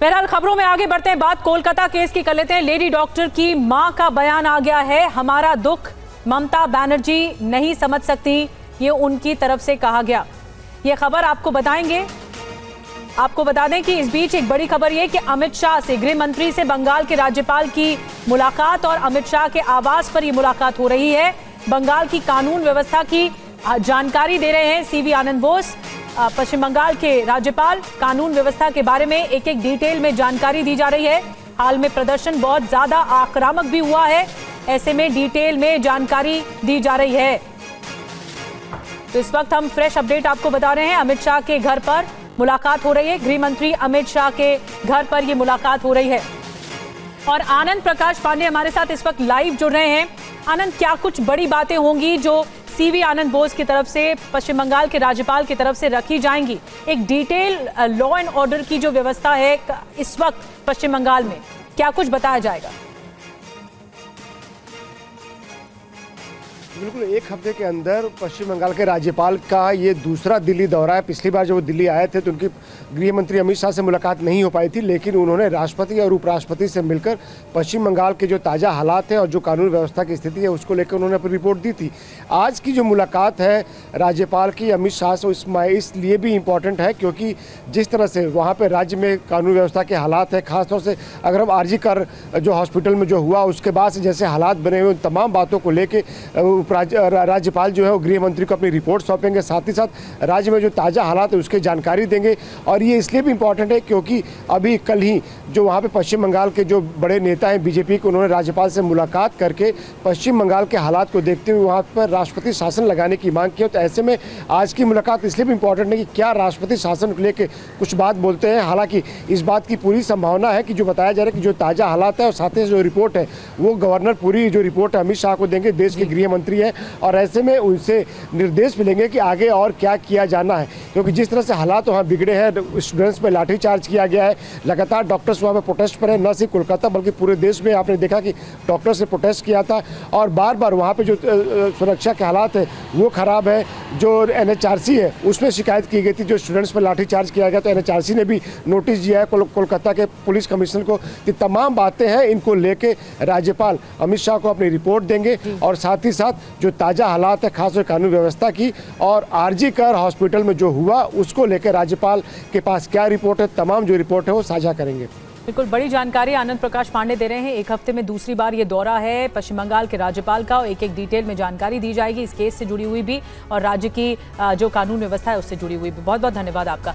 बहरहाल खबरों में आगे बढ़ते हैं, बात कोलकाता केस की कर लेते हैं। लेडी डॉक्टर की मां का बयान आ गया है। हमारा दुख ममता बनर्जी नहीं समझ सकती, ये उनकी तरफ से कहा गया। ये खबर आपको बताएंगे। आपको बता दें कि इस बीच एक बड़ी खबर ये कि अमित शाह से, गृह मंत्री से बंगाल के राज्यपाल की मुलाकात और अमित शाह के आवास पर यह मुलाकात हो रही है। बंगाल की कानून व्यवस्था की जानकारी दे रहे हैं सीवी आनंद बोस। पश्चिम बंगाल के राज्यपाल कानून व्यवस्था के बारे में एक एक डिटेल में जानकारी दी जा रही है। हाल में प्रदर्शन बहुत ज्यादा आक्रामक भी हुआ है, ऐसे में डिटेल में जानकारी दी जा रही है। तो इस वक्त हम फ्रेश अपडेट आपको बता रहे हैं। अमित शाह के घर पर मुलाकात हो रही है, गृह मंत्री अमित शाह के घर पर यह मुलाकात हो रही है। और आनंद प्रकाश पांडे हमारे साथ इस वक्त लाइव जुड़ रहे हैं। आनंद, क्या कुछ बड़ी बातें होंगी जो सीवी आनंद बोस की तरफ से पश्चिम बंगाल के राज्यपाल की तरफ से रखी जाएंगी? एक डिटेल लॉ एंड ऑर्डर की जो व्यवस्था है इस वक्त पश्चिम बंगाल में, क्या कुछ बताया जाएगा? बिल्कुल, एक हफ्ते के अंदर पश्चिम बंगाल के राज्यपाल का ये दूसरा दिल्ली दौरा है। पिछली बार जब वो दिल्ली आए थे तो उनकी गृह मंत्री अमित शाह से मुलाकात नहीं हो पाई थी, लेकिन उन्होंने राष्ट्रपति और उपराष्ट्रपति से मिलकर पश्चिम बंगाल के जो ताज़ा हालात हैं और जो कानून व्यवस्था की स्थिति है उसको लेकर उन्होंने अपनी रिपोर्ट दी थी। आज की जो मुलाकात है राज्यपाल की अमित शाह से, इसलिए भी इम्पॉर्टेंट है क्योंकि जिस तरह से वहाँ पर राज्य में कानून व्यवस्था के हालात है, खासतौर से अगर हम आरजी कर जो हॉस्पिटल में जो हुआ उसके बाद से जैसे हालात बने हुए, उन तमाम बातों को लेकर राज्यपाल जो है वो गृह मंत्री को अपनी रिपोर्ट सौंपेंगे। साथ ही साथ राज्य में जो ताज़ा हालात है उसकी जानकारी देंगे। और ये इसलिए भी इम्पॉर्टेंट है क्योंकि अभी कल ही जो वहाँ पे पश्चिम बंगाल के जो बड़े नेता हैं बीजेपी के, उन्होंने राज्यपाल से मुलाकात करके पश्चिम बंगाल के हालात को देखते हुए वहाँ पर राष्ट्रपति शासन लगाने की मांग की। तो ऐसे में आज की मुलाकात इसलिए भी इम्पॉर्टेंट है कि क्या राष्ट्रपति शासन को लेकर कुछ बात बोलते हैं। हालांकि इस बात की पूरी संभावना है कि जो बताया जा रहा है कि जो ताज़ा हालात है और साथ ही जो रिपोर्ट है वो गवर्नर पूरी जो रिपोर्ट है अमित शाह को देंगे, देश के गृह मंत्री हैं, और ऐसे में उनसे निर्देश मिलेंगे कि आगे और क्या किया जाना है। क्योंकि जिस तरह से हालात वहाँ बिगड़े हैं, स्टूडेंट्स पे लाठीचार्ज किया गया है, लगातार डॉक्टर्स वहाँ पे प्रोटेस्ट पर है, न सिर्फ कोलकाता बल्कि पूरे देश में आपने देखा कि डॉक्टर्स ने प्रोटेस्ट किया था। और बार बार वहाँ पे जो सुरक्षा के हालात है वो खराब है। जो NHRC है उसमें शिकायत की गई थी, जो स्टूडेंट्स पर लाठीचार्ज किया गया, तो NHRC ने भी नोटिस दिया है कोलकाता के पुलिस कमिश्नर को। ये तमाम बातें हैं, इनको लेके राज्यपाल अमित शाह को अपनी रिपोर्ट देंगे। और साथ ही साथ जो ताज़ा हालात है खासकर कानून व्यवस्था की और आरजी कर हॉस्पिटल में जो हुआ उसको लेकर राज्यपाल के पास क्या रिपोर्ट है, तमाम जो रिपोर्ट है वो साझा करेंगे। बिल्कुल, बड़ी जानकारी आनंद प्रकाश पांडे दे रहे हैं। एक हफ्ते में दूसरी बार ये दौरा है पश्चिम बंगाल के राज्यपाल का, और एक एक डिटेल में जानकारी दी जाएगी इस केस से जुड़ी हुई भी और राज्य की जो कानून व्यवस्था है उससे जुड़ी हुई भी। बहुत बहुत धन्यवाद आपका।